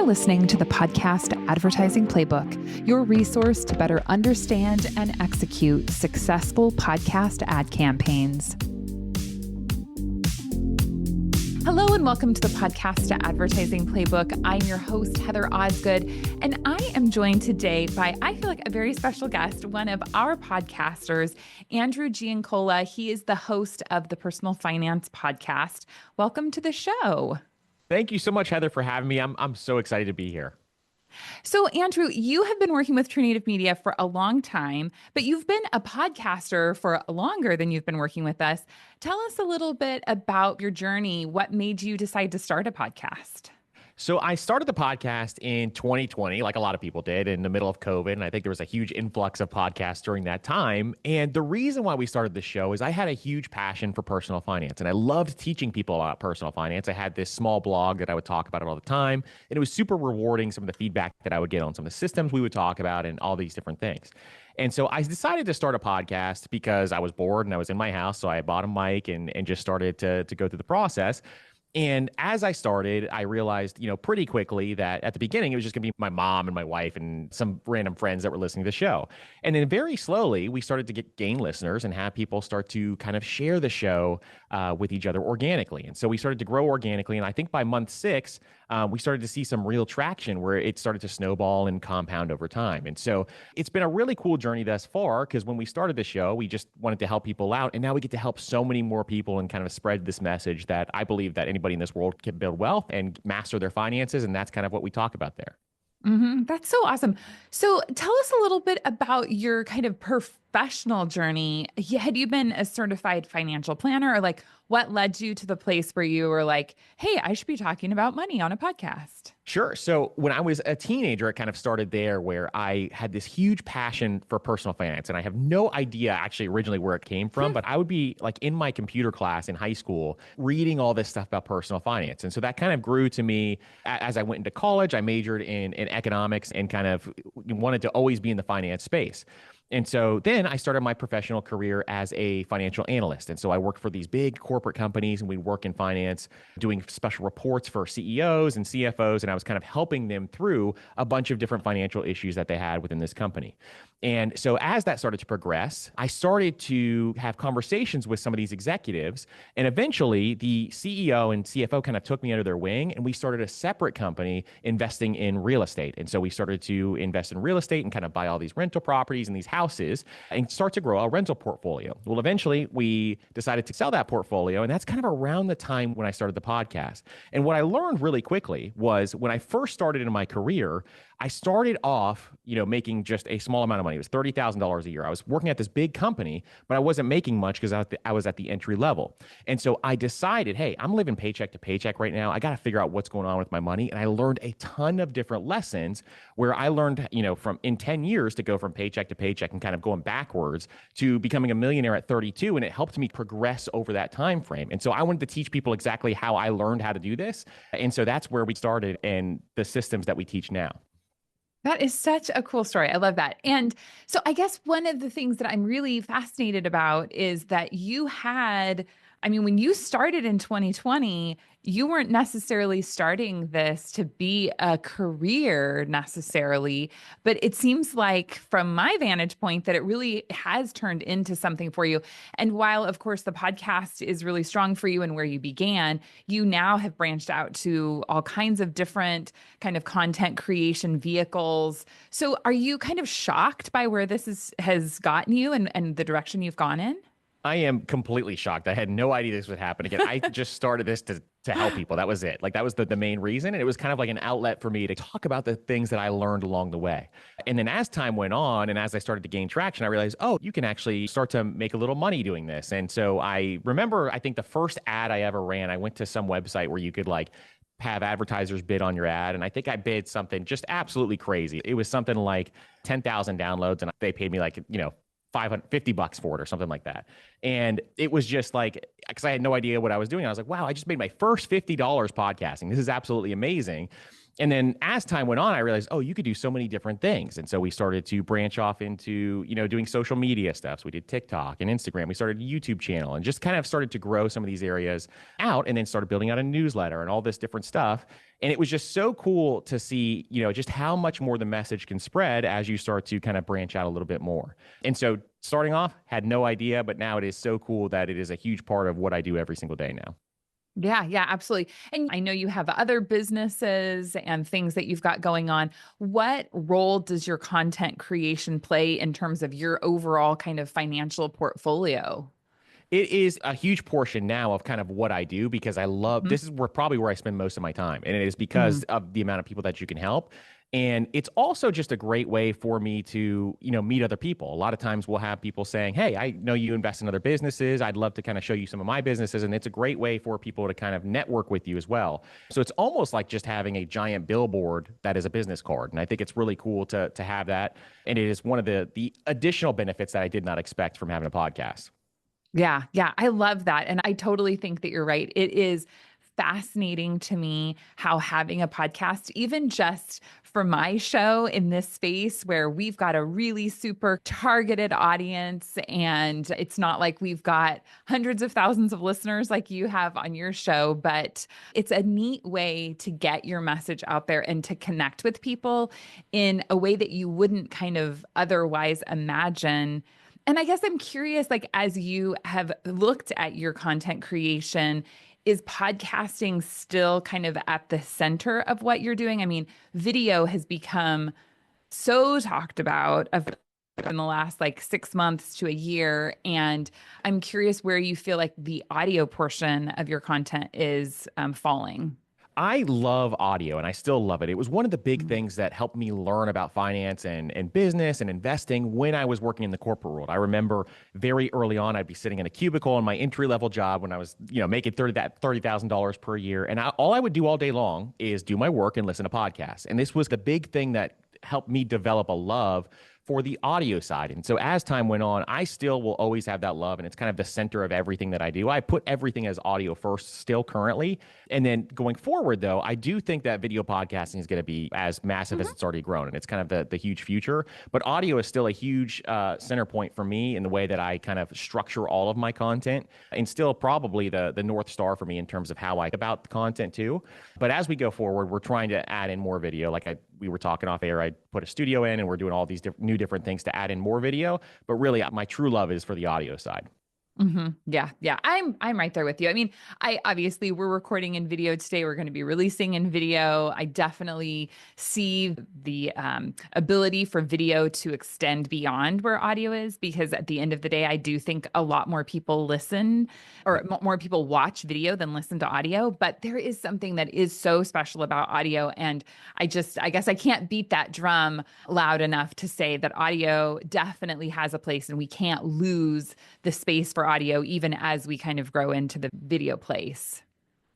listening to the Podcast Advertising Playbook, your resource to better understand and execute successful podcast ad campaigns. Hello and welcome to the Podcast Advertising Playbook. I'm your host, Heather Osgood, and I am joined today by, I feel like, a very special guest, one of our podcasters, Andrew Giancola. He is the host of the Personal Finance Podcast. Welcome to the show. Thank you so much, Heather, for having me. I'm so excited to be here. So, Andrew, you have been working with True Native Media for a long time, but you've been a podcaster for longer than you've been working with us. Tell us a little bit about your journey. What made you decide to start a podcast? So I started the podcast in 2020, like a lot of people did, in the middle of COVID. And I think there was a huge influx of podcasts during that time. And the reason why we started the show is I had a huge passion for personal finance. And I loved teaching people about personal finance. I had this small blog that I would talk about it all the time. And it was super rewarding, some of the feedback that I would get on some of the systems we would talk about and all these different things. And so I decided to start a podcast because I was bored and I was in my house. So I bought a mic and just started to go through the process. And as I started, I realized, pretty quickly that at the beginning, it was just going to be my mom and my wife and some random friends that were listening to the show. And then very slowly, we started to gain listeners and have people start to kind of share the show with each other organically. And so we started to grow organically. And I think by month 6, we started to see some real traction where it started to snowball and compound over time. And so it's been a really cool journey thus far, because when we started the show, we just wanted to help people out. And now we get to help so many more people and kind of spread this message that I believe that anybody in this world can build wealth and master their finances. And that's kind of what we talk about there. Mm-hmm. That's so awesome. So tell us a little bit about your kind of professional journey. Had you been a certified financial planner, or what led you to the place where you were like, hey, I should be talking about money on a podcast? Sure. So when I was a teenager, it kind of started there, where I had this huge passion for personal finance. And I have no idea actually originally where it came from, but I would be like in my computer class in high school reading all this stuff about personal finance. And so that kind of grew to me as I went into college. I majored in economics and kind of wanted to always be in the finance space. And so then I started my professional career as a financial analyst. And so I worked for these big corporate companies, and we'd work in finance, doing special reports for CEOs and CFOs. And I was kind of helping them through a bunch of different financial issues that they had within this company. And so as that started to progress, I started to have conversations with some of these executives. And eventually the CEO and CFO kind of took me under their wing, and we started a separate company investing in real estate. And so we started to invest in real estate and kind of buy all these rental properties and these houses and start to grow a rental portfolio. Well, eventually we decided to sell that portfolio. And that's kind of around the time when I started the podcast. And what I learned really quickly was, when I first started in my career, I started off, making just a small amount of money. It was $30,000 a year. I was working at this big company, but I wasn't making much because I was at the entry level. And so I decided, hey, I'm living paycheck to paycheck right now. I got to figure out what's going on with my money. And I learned a ton of different lessons where I learned, from in 10 years to go from paycheck to paycheck and kind of going backwards to becoming a millionaire at 32. And it helped me progress over that time frame. And so I wanted to teach people exactly how I learned how to do this. And so that's where we started, and the systems that we teach now. That is such a cool story. I love that. And so I guess one of the things that I'm really fascinated about is that when you started in 2020, you weren't necessarily starting this to be a career necessarily, but it seems like from my vantage point that it really has turned into something for you. And while, of course, the podcast is really strong for you and where you began, you now have branched out to all kinds of different kind of content creation vehicles. So are you kind of shocked by where this has gotten you and the direction you've gone in? I am completely shocked. I had no idea this would happen again. I just started this to help people. That was it. That was the main reason. And it was kind of like an outlet for me to talk about the things that I learned along the way. And then as time went on and as I started to gain traction, I realized, you can actually start to make a little money doing this. And so I remember, I think the first ad I ever ran, I went to some website where you could have advertisers bid on your ad. And I think I bid something just absolutely crazy. It was something like 10,000 downloads, and they paid me $550 for it or something like that. And it was just because I had no idea what I was doing. I was like, wow, I just made my first $50 podcasting. This is absolutely amazing. And then as time went on, I realized, oh, you could do so many different things. And so we started to branch off into, doing social media stuff. So we did TikTok and Instagram. We started a YouTube channel and just kind of started to grow some of these areas out, and then started building out a newsletter and all this different stuff. And it was just so cool to see, just how much more the message can spread as you start to kind of branch out a little bit more. And so starting off, had no idea, but now it is so cool that it is a huge part of what I do every single day now. Yeah, yeah, absolutely. And I know you have other businesses and things that you've got going on. What role does your content creation play in terms of your overall kind of financial portfolio? It is a huge portion now of kind of what I do, because I love, Mhm. this is where probably where I spend most of my time. And it is because Mhm. of the amount of people that you can help. And it's also just a great way for me to, meet other people. A lot of times we'll have people saying, "Hey, I know you invest in other businesses. I'd love to kind of show you some of my businesses." And it's a great way for people to kind of network with you as well. So it's almost like just having a giant billboard that is a business card. And I think it's really cool to have that. And it is one of the additional benefits that I did not expect from having a podcast. Yeah, yeah, I love that. And I totally think that you're right. It is fascinating to me how having a podcast, even just for my show in this space where we've got a really super targeted audience, and it's not like we've got hundreds of thousands of listeners like you have on your show, but it's a neat way to get your message out there and to connect with people in a way that you wouldn't kind of otherwise imagine. And I guess I'm curious, like, as you have looked at your content creation, is podcasting still kind of at the center of what you're doing? I mean, video has become so talked about in the last like 6 months to a year. And I'm curious where you feel like the audio portion of your content is falling. I love audio, and I still love it. It was one of the big things that helped me learn about finance and business and investing when I was working in the corporate world. I remember very early on, I'd be sitting in a cubicle in my entry level job when I was, making $30,000 per year. And all I would do all day long is do my work and listen to podcasts. And this was the big thing that helped me develop a love for the audio side. And so as time went on, I still will always have that love, and it's kind of the center of everything that I do. I put everything as audio first still currently. And then going forward, though, I do think that video podcasting is going to be as massive as Mhm. it's already grown. And it's kind of the huge future. But audio is still a huge center point for me in the way that I kind of structure all of my content, and still probably the North Star for me in terms of how I about the content too. But as we go forward, we're trying to add in more video. We were talking off air, I put a studio in, and we're doing all these new different things to add in more video. But really, my true love is for the audio side. Yeah, yeah. I'm right there with you. I mean, I obviously we're recording in video today. We're going to be releasing in video. I definitely see the ability for video to extend beyond where audio is, because at the end of the day, I do think a lot more people listen, or more people watch video than listen to audio. But there is something that is so special about audio, and I guess I can't beat that drum loud enough to say that audio definitely has a place, and we can't lose the space for audio, even as we kind of grow into the video place.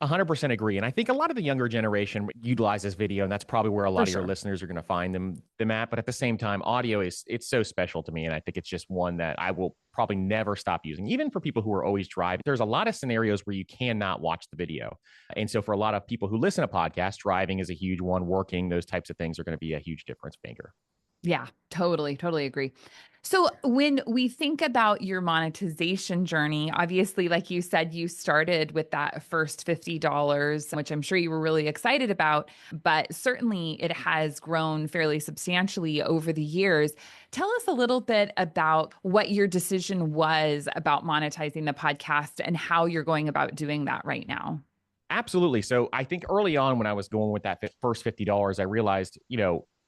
100% agree. And I think a lot of the younger generation utilizes video, and that's probably where a For lot of your sure. listeners are going to find them at. But at the same time, audio it's so special to me. And I think it's just one that I will probably never stop using. Even for people who are always driving, there's a lot of scenarios where you cannot watch the video. And so for a lot of people who listen to podcasts, driving is a huge one, working, those types of things are going to be a huge difference maker. Yeah, totally, totally agree. So when we think about your monetization journey, obviously, like you said, you started with that first $50, which I'm sure you were really excited about, but certainly it has grown fairly substantially over the years. Tell us a little bit about what your decision was about monetizing the podcast and how you're going about doing that right now. Absolutely. So I think early on when I was going with that first $50, I realized,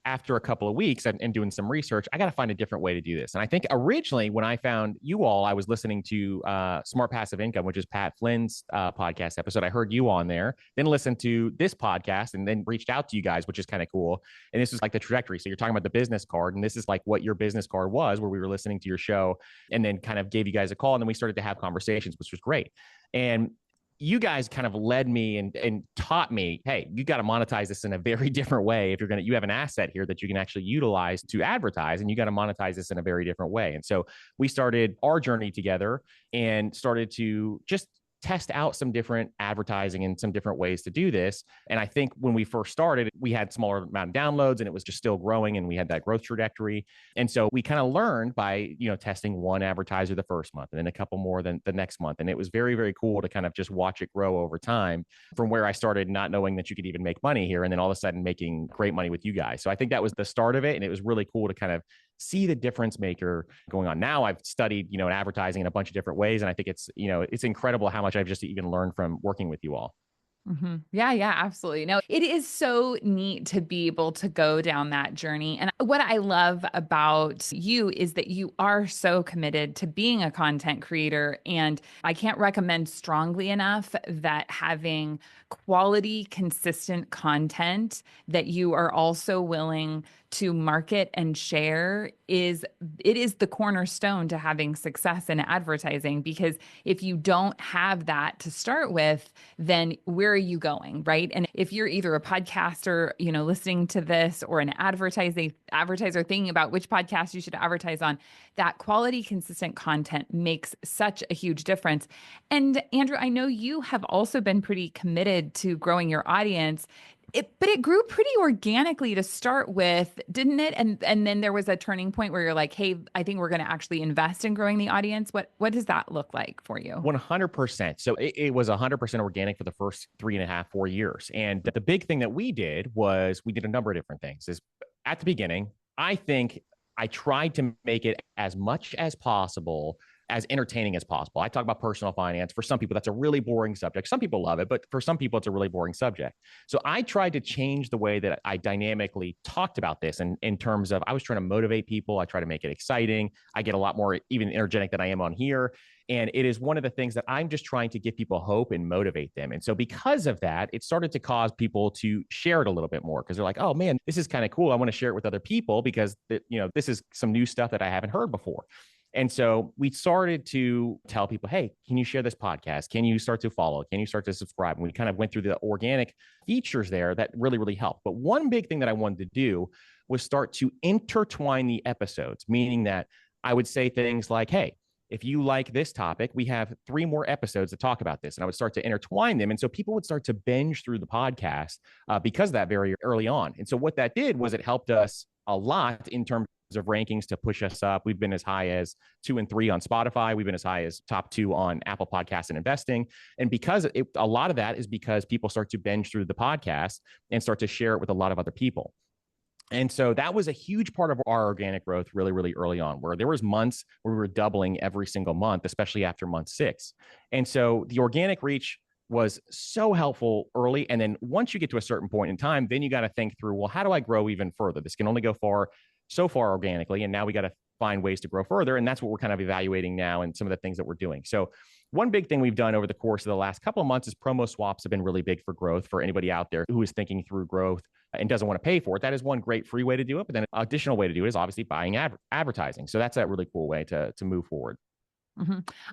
after a couple of weeks and doing some research, I got to find a different way to do this. And I think originally when I found you all, I was listening to Smart Passive Income, which is Pat Flynn's podcast episode. I heard you on there, then listened to this podcast, and then reached out to you guys, which is kind of cool. And this is like the trajectory. So you're talking about the business card, and this is like what your business card was, where we were listening to your show and then kind of gave you guys a call. And then we started to have conversations, which was great. And you guys kind of led me and taught me, hey, you got to monetize this in a very different way. If you have an asset here that you can actually utilize to advertise, and you got to monetize this in a very different way. And so we started our journey together and started to just test out some different advertising and some different ways to do this. And I think when we first started, we had smaller amount of downloads and it was just still growing and we had that growth trajectory. And so we kind of learned by, testing one advertiser the first month and then a couple more than the next month. And it was very, very cool to kind of just watch it grow over time from where I started not knowing that you could even make money here. And then all of a sudden making great money with you guys. So I think that was the start of it. And it was really cool to kind of see the difference maker going on. Now I've studied, advertising in a bunch of different ways. And I think it's incredible how much I've just even learned from working with you all. Yeah, yeah, absolutely. No, it is so neat to be able to go down that journey. And what I love about you is that you are so committed to being a content creator. And I can't recommend strongly enough that having quality, consistent content that you are also willing to market and share is the cornerstone to having success in advertising. Because if you don't have that to start with, then where are you going, right? And if you're either a podcaster, listening to this, or an advertiser thinking about which podcast you should advertise on, that quality, consistent content makes such a huge difference. And Andrew, I know you have also been pretty committed to growing your audience. But it grew pretty organically to start with, didn't it? And then there was a turning point where you're like, hey, I think we're going to actually invest in growing the audience. What does that look like for you? 100%. So it was 100% organic for the first 3.5, 4 years. And the big thing that we did was we did a number of different things. Is at the beginning, I think I tried to make it as much as possible as entertaining as possible. I talk about personal finance. For some people, that's a really boring subject. Some people love it, but for some people, it's a really boring subject. So I tried to change the way that I dynamically talked about this. And in terms of, I was trying to motivate people. I try to make it exciting. I get a lot more even energetic than I am on here. And it is one of the things that I'm just trying to give people hope and motivate them. And so because of that, it started to cause people to share it a little bit more because they're like, oh man, this is kind of cool. I want to share it with other people because this is some new stuff that I haven't heard before. And so we started to tell people, hey, can you share this podcast? Can you start to follow? Can you start to subscribe? And we kind of went through the organic features there that really, really helped. But one big thing that I wanted to do was start to intertwine the episodes, meaning that I would say things like, hey, if you like this topic, we have 3 more episodes to talk about this. And I would start to intertwine them. And so people would start to binge through the podcast because of that very early on. And so what that did was it helped us a lot in terms of rankings to push us up. We've been as high as 2 and 3 on Spotify. We've been as high as top 2 on Apple Podcasts and investing. And because a lot of that is because people start to binge through the podcast and start to share it with a lot of other people. And so that was a huge part of our organic growth really, really early on, where there was months where we were doubling every single month, especially after month 6. And so the organic reach was so helpful early. And then once you get to a certain point in time, then you got to think through, well, how do I grow even further? This can only go so far organically. And now we got to find ways to grow further. And that's what we're kind of evaluating now and some of the things that we're doing. So one big thing we've done over the course of the last couple of months is promo swaps have been really big for growth for anybody out there who is thinking through growth and doesn't want to pay for it. That is one great free way to do it. But then an additional way to do it is obviously buying advertising. So that's a really cool way to move forward.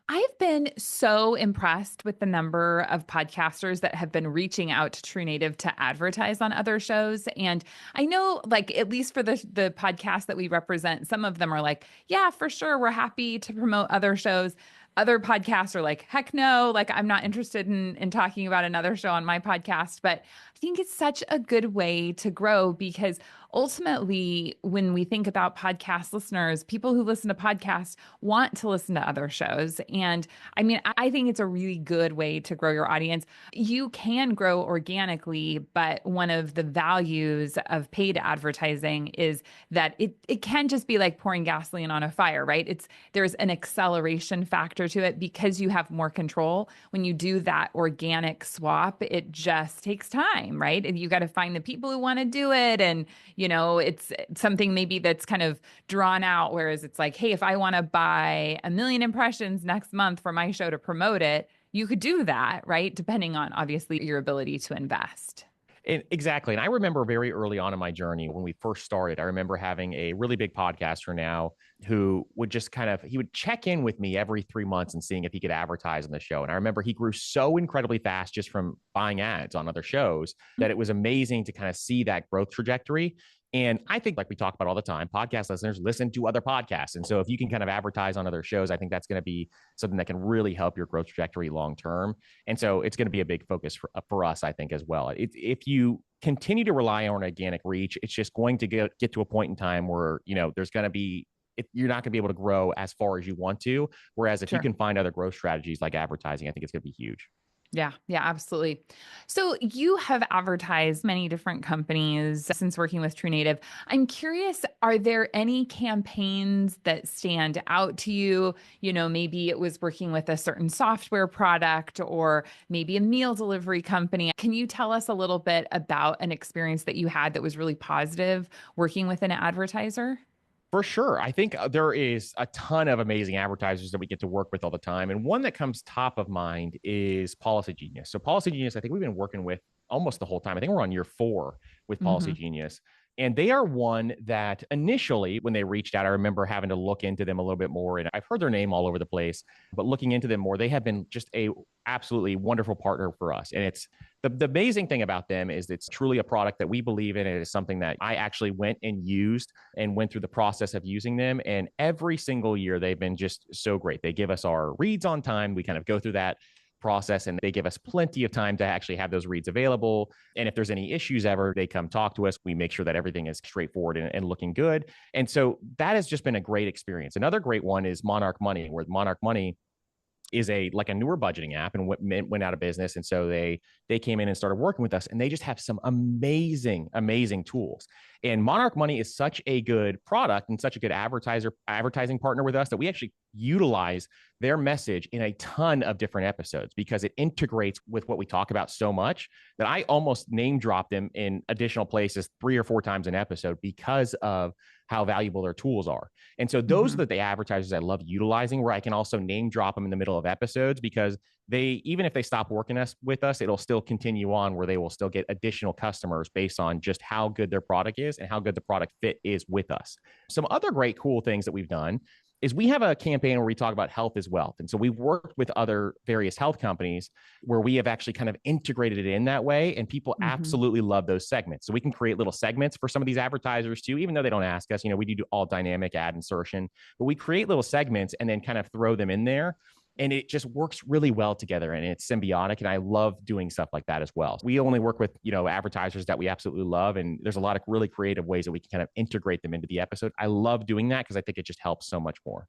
I've been so impressed with the number of podcasters that have been reaching out to True Native to advertise on other shows. And I know, like, at least for the podcast that we represent, some of them are like, yeah, for sure, we're happy to promote other shows. Other podcasts are like, heck no, like I'm not interested in talking about another show on my podcast. But I think it's such a good way to grow because ultimately, when we think about podcast listeners, people who listen to podcasts want to listen to other shows. And I mean, I think it's a really good way to grow your audience. You can grow organically, but one of the values of paid advertising is that it can just be like pouring gasoline on a fire, right? There's an acceleration factor to it because you have more control. When you do that organic swap, it just takes time, right? And you got to find the people who want to do it. And it's something maybe that's kind of drawn out, whereas it's like, hey, if I want to buy 1 million impressions next month for my show to promote it, you could do that, right? Depending on obviously your ability to invest. Exactly. And I remember very early on in my journey when we first started, I remember having a really big podcaster now who would just he would check in with me every 3 months and seeing if he could advertise on the show. And I remember he grew so incredibly fast just from buying ads on other shows that it was amazing to kind of see that growth trajectory. And I think, like we talk about all the time, podcast listeners listen to other podcasts. And so if you can kind of advertise on other shows, I think that's going to be something that can really help your growth trajectory long term. And so it's going to be a big focus for us, I think, as well. If you continue to rely on organic reach, it's just going to get to a point in time where, there's going to be, you're not going to be able to grow as far as you want to. Whereas if you Sure. can find other growth strategies like advertising, I think it's going to be huge. Yeah, yeah, absolutely. So you have advertised many different companies since working with True Native. I'm curious, are there any campaigns that stand out to you? Maybe it was working with a certain software product or maybe a meal delivery company. Can you tell us a little bit about an experience that you had that was really positive working with an advertiser? For sure. I think there is a ton of amazing advertisers that we get to work with all the time. And one that comes top of mind is Policy Genius. So, Policy Genius, I think we've been working with almost the whole time. I think we're on year 4 with Policy Hmm. Genius. And they are one that initially, when they reached out, I remember having to look into them a little bit more. And I've heard their name all over the place, but looking into them more, they have been just a absolutely wonderful partner for us. And it's the amazing thing about them is it's truly a product that we believe in. It is something that I actually went and used and went through the process of using them. And every single year, they've been just so great. They give us our reads on time. We kind of go through that process and they give us plenty of time to actually have those reads available. And if there's any issues ever, they come talk to us. We make sure that everything is straightforward and looking good. And so that has just been a great experience. Another great one is Monarch Money, where Monarch Money is a newer budgeting app and went out of business. And so they came in and started working with us, and they just have some amazing tools. And Monarch Money is such a good product and such a good advertising partner with us that we actually utilize their message in a ton of different episodes because it integrates with what we talk about so much that I almost name drop them in additional places 3 or 4 times an episode because of how valuable their tools are. And so those Hmm. are the advertisers I love utilizing, where I can also name drop them in the middle of episodes because even if they stop working with us, it'll still continue on where they will still get additional customers based on just how good their product is and how good the product fit is with us. Some other great cool things that we've done is we have a campaign where we talk about health is wealth. And so we've worked with other various health companies where we have actually kind of integrated it in that way. And people Hmm. absolutely love those segments. So we can create little segments for some of these advertisers too, even though they don't ask us. We do all dynamic ad insertion, but we create little segments and then kind of throw them in there. And it just works really well together and it's symbiotic. And I love doing stuff like that as well. We only work with, advertisers that we absolutely love. And there's a lot of really creative ways that we can kind of integrate them into the episode. I love doing that because I think it just helps so much more.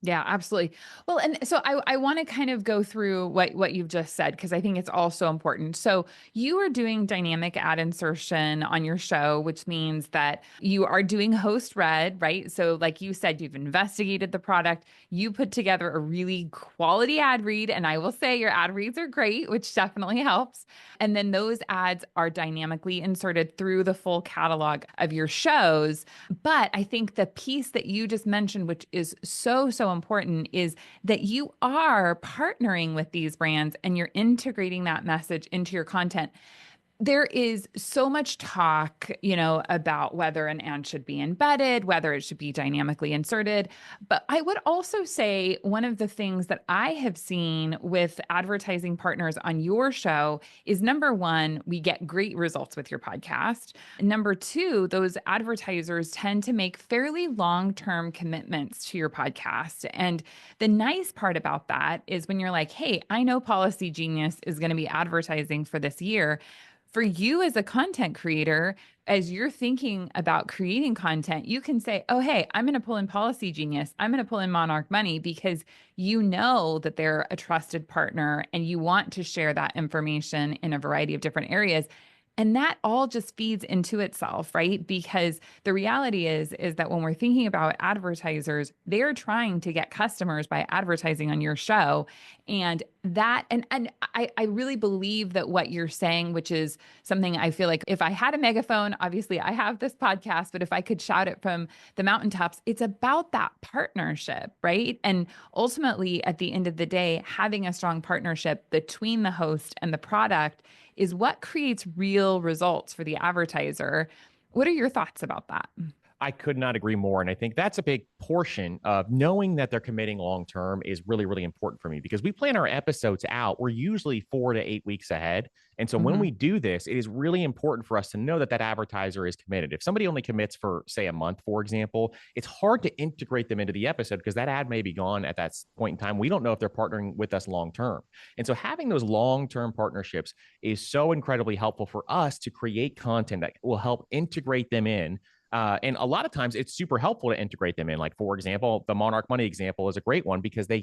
Yeah, absolutely. Well, and so I want to kind of go through what you've just said because I think it's also important. So you are doing dynamic ad insertion on your show, which means that you are doing host read, right? So like you said, you've investigated the product, you put together a really quality ad read, and I will say your ad reads are great, which definitely helps. And then those ads are dynamically inserted through the full catalog of your shows. But I think the piece that you just mentioned, which is so important, is that you are partnering with these brands and you're integrating that message into your content. There is so much talk, about whether an ad should be embedded, whether it should be dynamically inserted. But I would also say one of the things that I have seen with advertising partners on your show is number one, we get great results with your podcast. Number two, those advertisers tend to make fairly long-term commitments to your podcast. And the nice part about that is when you're like, hey, I know Policy Genius is going to be advertising for this year for you as a content creator, as you're thinking about creating content, you can say, oh, hey, I'm going to pull in Policy Genius. I'm going to pull in Monarch Money because you know that they're a trusted partner and you want to share that information in a variety of different areas. And that all just feeds into itself, right? Because the reality is that when we're thinking about advertisers, they're trying to get customers by advertising on your show. And I really believe that what you're saying, which is something I feel like if I had a megaphone, obviously I have this podcast, but if I could shout it from the mountaintops, it's about that partnership, right? And ultimately, at the end of the day, having a strong partnership between the host and the product is what creates real results for the advertiser. What are your thoughts about that? I could not agree more. And I think that's a big portion of knowing that they're committing long term is really, really important for me because we plan our episodes out. We're usually 4 to 8 weeks ahead. And so when Mhm. we do this, it is really important for us to know that that advertiser is committed. If somebody only commits for, say, a month, for example, it's hard to integrate them into the episode because that ad may be gone at that point in time. We don't know if they're partnering with us long term. And so having those long term partnerships is so incredibly helpful for us to create content that will help integrate them in and a lot of times it's super helpful to integrate them in. Like, for example, the Monarch Money example is a great one because they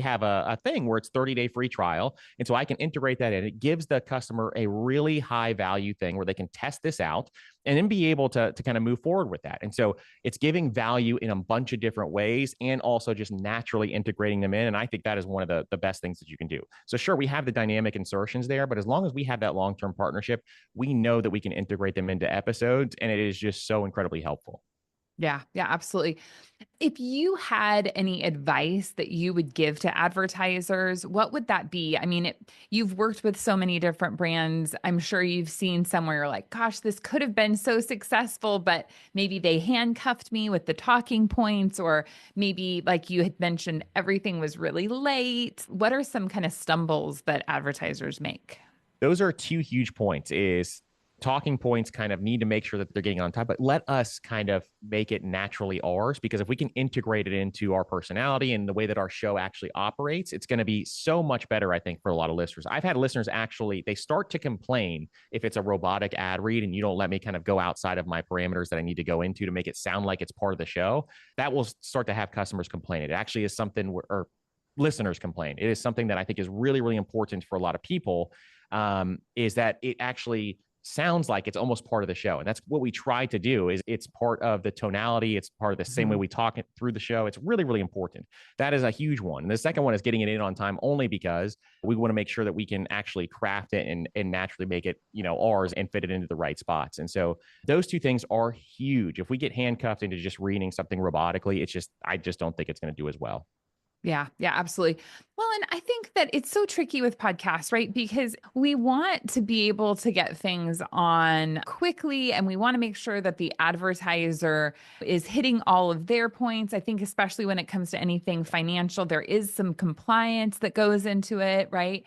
have a thing where it's 30-day free trial. And so I can integrate that in. It gives the customer a really high value thing where they can test this out and then be able to kind of move forward with that. And so it's giving value in a bunch of different ways and also just naturally integrating them in. And I think that is one of the best things that you can do. So sure, we have the dynamic insertions there, but as long as we have that long-term partnership, we know that we can integrate them into episodes. And it is just so incredibly helpful. Yeah, yeah, absolutely. If you had any advice that you would give to advertisers, what would that be? I mean, you've worked with so many different brands. I'm sure you've seen somewhere you're like, gosh, this could have been so successful, but maybe they handcuffed me with the talking points, or maybe, like you had mentioned, everything was really late. What are some kind of stumbles that advertisers make? Those are two huge points is talking points kind of need to make sure that they're getting on time, but let us kind of make it naturally ours because if we can integrate it into our personality and the way that our show actually operates, it's going to be so much better, I think, for a lot of listeners. I've had listeners actually, they start to complain if it's a robotic ad read and you don't let me kind of go outside of my parameters that I need to go into to make it sound like it's part of the show. That will start to have customers complain. It actually is something where, or listeners complain. It is something that I think is really, really important for a lot of people is that it actually sounds like it's almost part of the show. And that's what we try to do is it's part of the tonality. It's part of the same way Mhm. we talk it through the show. It's really, really important. That is a huge one. And the second one is getting it in on time only because we want to make sure that we can actually craft it and naturally make it, ours and fit it into the right spots. And so those two things are huge. If we get handcuffed into just reading something robotically, I just don't think it's going to do as well. Yeah, yeah, absolutely. Well, and I think that it's so tricky with podcasts, right? Because we want to be able to get things on quickly and we want to make sure that the advertiser is hitting all of their points. I think, especially when it comes to anything financial, there is some compliance that goes into it, right?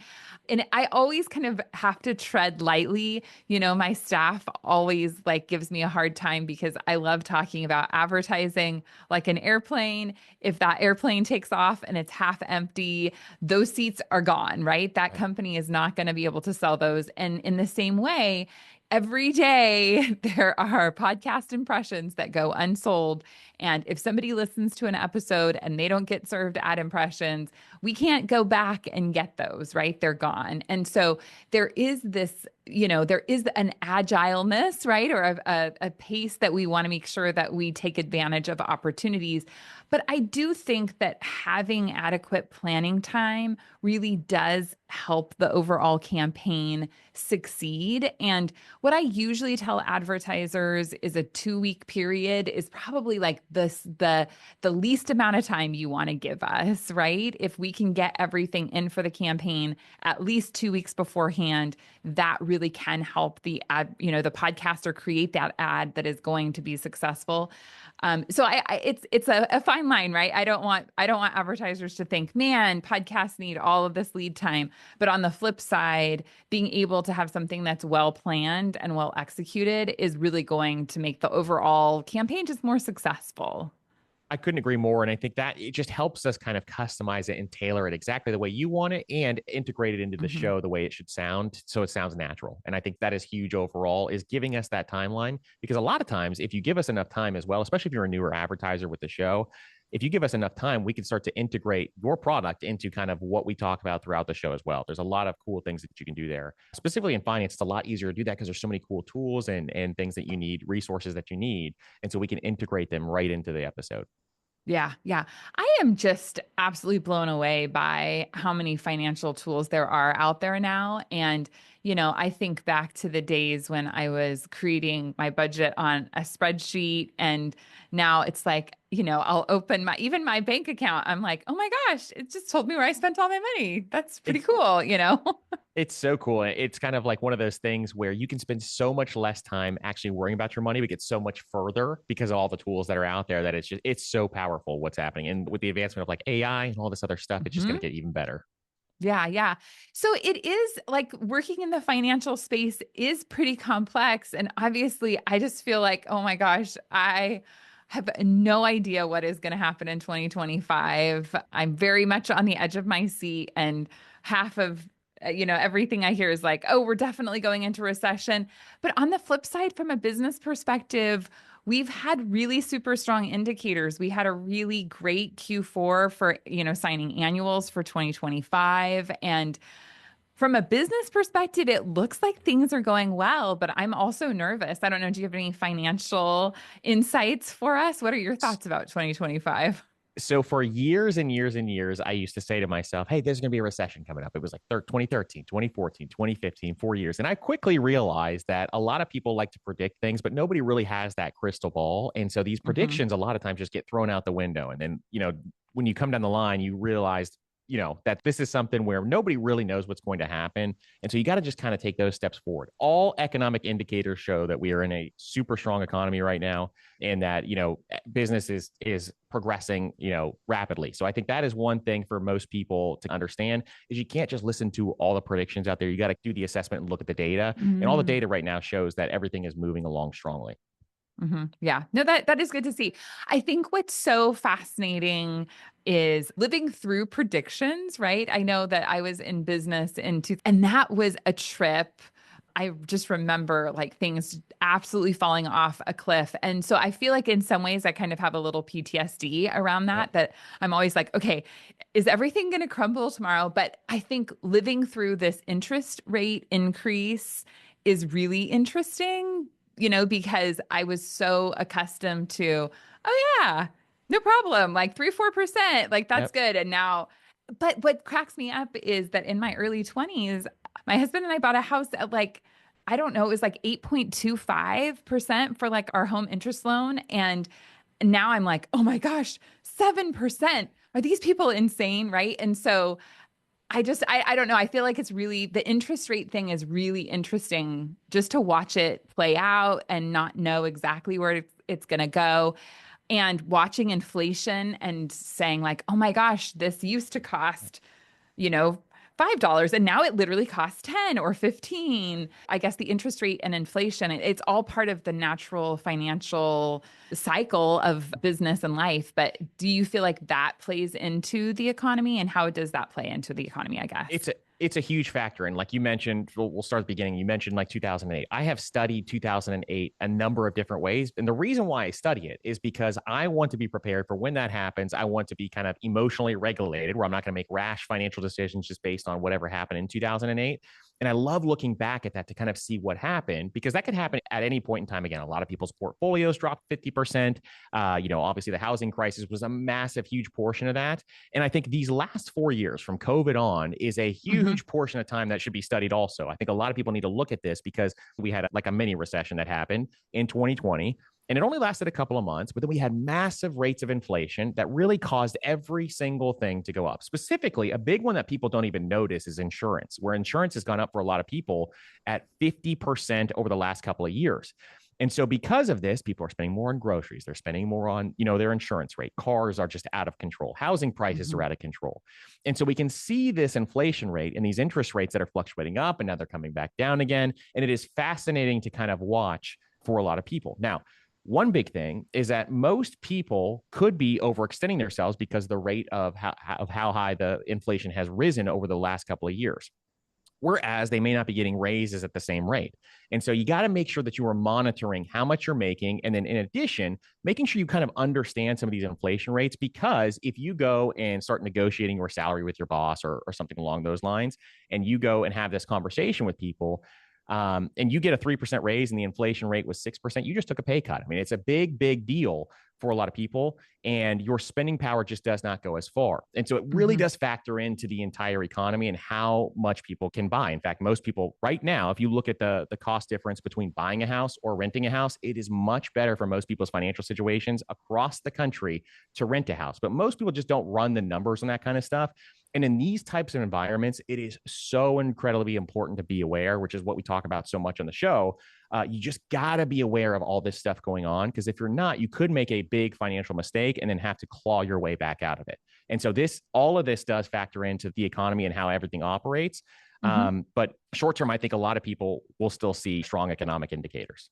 And I always kind of have to tread lightly. My staff always like gives me a hard time because I love talking about advertising like an airplane. If that airplane takes off and it's half empty, those seats are gone, right? That Right. company is not going to be able to sell those. And in the same way, every day there are podcast impressions that go unsold. And if somebody listens to an episode and they don't get served ad impressions, we can't go back and get those, right? They're gone. And so there is this, there is an agileness, right? Or a pace that we want to make sure that we take advantage of opportunities. But I do think that having adequate planning time really does help the overall campaign succeed. And what I usually tell advertisers is a 2 week period is probably like the least amount of time you want to give us, right? If we can get everything in for the campaign at least 2 weeks beforehand, that really can help the ad, the podcaster create that ad that is going to be successful. So it's a fine line, right? I don't want advertisers to think, man, podcasts need all of this lead time. But on the flip side, being able to have something that's well planned and well executed is really going to make the overall campaign just more successful. I couldn't agree more. And I think that it just helps us kind of customize it and tailor it exactly the way you want it and integrate it into the Mhm. show the way it should sound. So it sounds natural. And I think that is huge overall is giving us that timeline because a lot of times if you give us enough time as well, especially if you're a newer advertiser with the show, if you give us enough time, we can start to integrate your product into kind of what we talk about throughout the show as well. There's a lot of cool things that you can do there. Specifically in finance, it's a lot easier to do that because there's so many cool tools and things that you need, resources that you need. And so we can integrate them right into the episode. Yeah, yeah. I am just absolutely blown away by how many financial tools there are out there now. And, I think back to the days when I was creating my budget on a spreadsheet, and now it's like, I'll open even my bank account. I'm like, oh my gosh, it just told me where I spent all my money. That's pretty It's cool. it's so cool. It's kind of like one of those things where you can spend so much less time actually worrying about your money, but get so much further because of all the tools that are out there that it's so powerful what's happening. And with the advancement of like AI and all this other stuff, it's just going hmm to get even better. Yeah, yeah. So it is like working in the financial space is pretty complex. And obviously, I just feel like, oh my gosh, I have no idea what is going to happen in 2025. I'm very much on the edge of my seat, and half of everything I hear is like, oh, we're definitely going into recession. But on the flip side, from a business perspective, we've had really super strong indicators. We had a really great Q4 for, signing annuals for 2025. And from a business perspective, it looks like things are going well, but I'm also nervous. I don't know. Do you have any financial insights for us? What are your thoughts about 2025? So for years and years and years, I used to say to myself, hey, there's going to be a recession coming up. It was like 2013, 2014, 2015, 4 years. And I quickly realized that a lot of people like to predict things, but nobody really has that crystal ball. And so these hmm predictions a lot of times just get thrown out the window. And then, when you come down the line, you realize, that this is something where nobody really knows what's going to happen. And so you got to just kind of take those steps forward. All economic indicators show that we are in a super strong economy right now, and that business is progressing rapidly. So I think that is one thing for most people to understand, is you can't just listen to all the predictions out there. You got to do the assessment and look at the data, and all the data right now shows that everything is moving along strongly. Yeah. No, that is good to see. I think what's so fascinating is living through predictions, right? I know that I was in business and that was a trip. I just remember like things absolutely falling off a cliff. And so I feel like in some ways I kind of have a little PTSD around Yep. that I'm always like, okay, is everything going to crumble tomorrow? But I think living through this interest rate increase is really interesting, because I was so accustomed to, oh yeah, no problem, like 3, 4%, like that's Yep. good. And now, but what cracks me up is that in my early 20s, my husband and I bought a house at like, I don't know, it was like 8.25% for like our home interest loan. And now I'm like, oh my gosh, 7%. Are these people insane? Right. And so I don't know. I feel like it's really the interest rate thing is really interesting just to watch it play out and not know exactly where it's going to go. And watching inflation and saying, like, oh my gosh, this used to cost, you know, $5 and now it literally costs 10 or 15. I guess the interest rate and inflation, it's all part of the natural financial cycle of business and life. But do you feel like that plays into the economy, and how does that play into the economy, I guess? It's a huge factor. And like you mentioned, we'll start at the beginning. You mentioned like 2008. I have studied 2008 a number of different ways. And the reason why I study it is because I want to be prepared for when that happens. I want to be kind of emotionally regulated, where I'm not going to make rash financial decisions just based on whatever happened in 2008. And I love looking back at that to kind of see what happened, because that could happen at any point in time. Again, a lot of people's portfolios dropped 50%. Obviously the housing crisis was a massive, huge portion of that. And I think these last 4 years from COVID on is a hmm huge portion of time that should be studied also. I think a lot of people need to look at this, because we had like a mini recession that happened in 2020. And it only lasted a couple of months, but then we had massive rates of inflation that really caused every single thing to go up. Specifically, a big one that people don't even notice is insurance, where insurance has gone up for a lot of people at 50% over the last couple of years. And so because of this, people are spending more on groceries. They're spending more on, their insurance rate. Cars are just out of control. Housing prices hmm are out of control. And so we can see this inflation rate and these interest rates that are fluctuating up, and now they're coming back down again. And it is fascinating to kind of watch for a lot of people. Now, one big thing is that most people could be overextending themselves because the rate of how high the inflation has risen over the last couple of years, whereas they may not be getting raises at the same rate. And so you got to make sure that you are monitoring how much you're making. And then in addition, making sure you kind of understand some of these inflation rates, because if you go and start negotiating your salary with your boss, or something along those lines, and you go and have this conversation with people, and you get a 3% raise and the inflation rate was 6%, you just took a pay cut. I mean, it's a big, big deal for a lot of people, and your spending power just does not go as far. And so it really does factor into the entire economy and how much people can buy. In fact, most people right now, if you look at the cost difference between buying a house or renting a house, it is much better for most people's financial situations across the country to rent a house. But most people just don't run the numbers on that kind of stuff. And in these types of environments, it is so incredibly important to be aware, which is what we talk about so much on the show. You just got to be aware of all this stuff going on, because if you're not, you could make a big financial mistake and then have to claw your way back out of it. And so all of this does factor into the economy and how everything operates. But short term, I think a lot of people will still see strong economic indicators.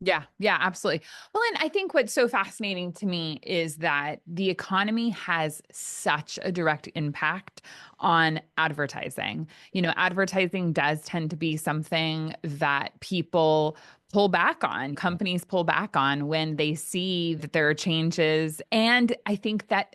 Yeah, yeah, absolutely. Well, and I think what's so fascinating to me is that the economy has such a direct impact on advertising. Advertising does tend to be something that people pull back on, companies pull back on when they see that there are changes. And I think that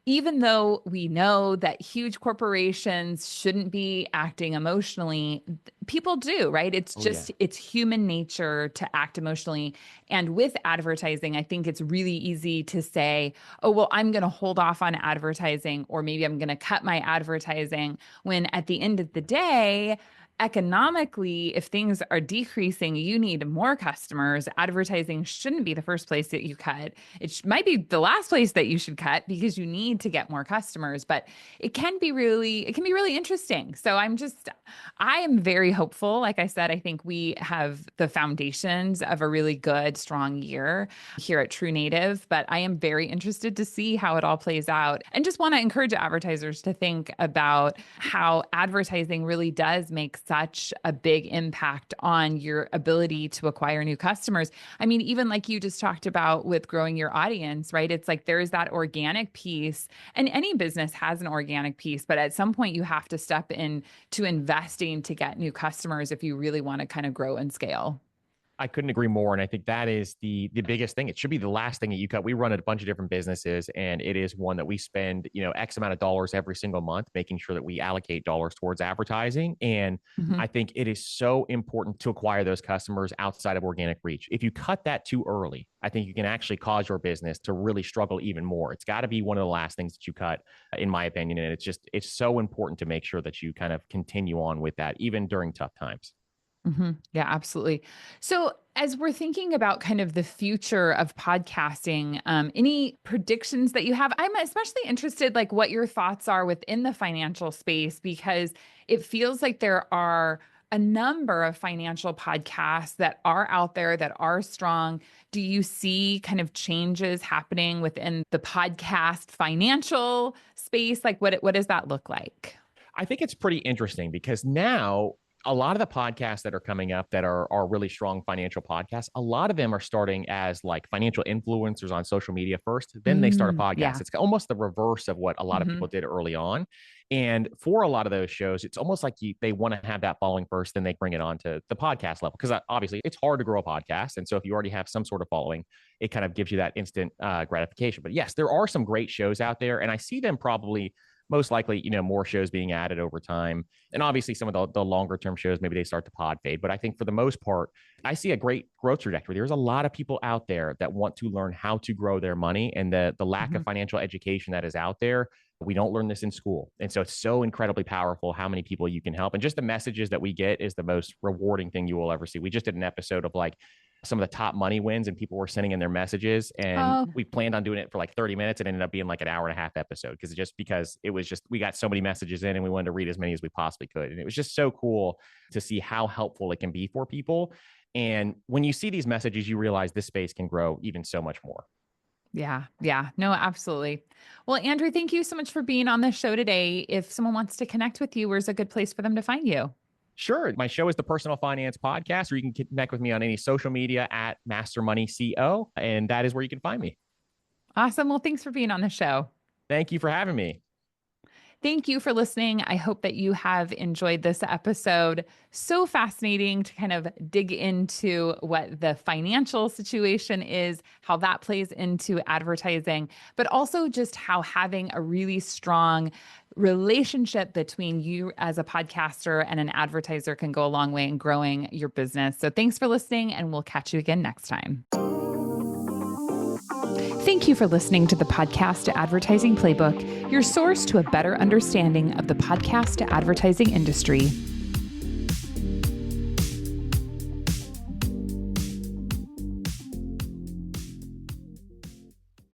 even though we know that huge corporations shouldn't be acting emotionally, people do, right? It's just, it's human nature to act emotionally. And with advertising, I think it's really easy to say, oh, well, I'm going to hold off on advertising, or maybe I'm going to cut my advertising, when at the end of the day, economically, if things are decreasing, you need more customers. Advertising shouldn't be the first place that you cut. It might be the last place that you should cut, because you need to get more customers, but it can be really interesting. So I am very hopeful. Like I said, I think we have the foundations of a really good, strong year here at True Native, but I am very interested to see how it all plays out, and just want to encourage advertisers to think about how advertising really does make such a big impact on your ability to acquire new customers. I mean, even like you just talked about with growing your audience, right? It's like there's that organic piece, and any business has an organic piece, but at some point you have to step in to investing to get new customers if you really want to kind of grow and scale. I couldn't agree more. And I think that is the biggest thing. It should be the last thing that you cut. We run a bunch of different businesses, and it is one that we spend, X amount of dollars every single month, making sure that we allocate dollars towards advertising. And I think it is so important to acquire those customers outside of organic reach. If you cut that too early, I think you can actually cause your business to really struggle even more. It's got to be one of the last things that you cut, in my opinion. And it's so important to make sure that you kind of continue on with that, even during tough times. Yeah, absolutely. So, as we're thinking about kind of the future of podcasting, any predictions that you have? I'm especially interested, like what your thoughts are within the financial space, because it feels like there are a number of financial podcasts that are out there that are strong. Do you see kind of changes happening within the podcast financial space? Like, what does that look like? I think it's pretty interesting, because now a lot of the podcasts that are coming up that are really strong financial podcasts, a lot of them are starting as like financial influencers on social media first, then they start a podcast. Yeah. It's almost the reverse of what a lot of people did early on. And for a lot of those shows, it's almost like they want to have that following first, then they bring it on to the podcast level. Because obviously it's hard to grow a podcast. And so if you already have some sort of following, it kind of gives you that instant gratification. But yes, there are some great shows out there, and I see them probably most likely, more shows being added over time. And obviously some of the longer term shows, maybe they start to pod fade. But I think for the most part, I see a great growth trajectory. There's a lot of people out there that want to learn how to grow their money, and the lack of financial education that is out there. We don't learn this in school. And so it's so incredibly powerful how many people you can help. And just the messages that we get is the most rewarding thing you will ever see. We just did an episode of like some of the top money wins, and people were sending in their messages, and we planned on doing it for like 30 minutes. It ended up being like an hour and a half episode, because we got so many messages in, and we wanted to read as many as we possibly could. And it was just so cool to see how helpful it can be for people. And when you see these messages, you realize this space can grow even so much more. Yeah. Yeah. No, absolutely. Well, Andrew, thank you so much for being on the show today. If someone wants to connect with you, where's a good place for them to find you? Sure. My show is the Personal Finance Podcast, or you can connect with me on any social media at Master Money CO. And that is where you can find me. Awesome. Well, thanks for being on the show. Thank you for having me. Thank you for listening. I hope that you have enjoyed this episode. So fascinating to kind of dig into what the financial situation is, how that plays into advertising, but also just how having a really strong relationship between you as a podcaster and an advertiser can go a long way in growing your business. So thanks for listening, and we'll catch you again next time. Thank you for listening to the Podcast Advertising Playbook, your source to a better understanding of the podcast advertising industry.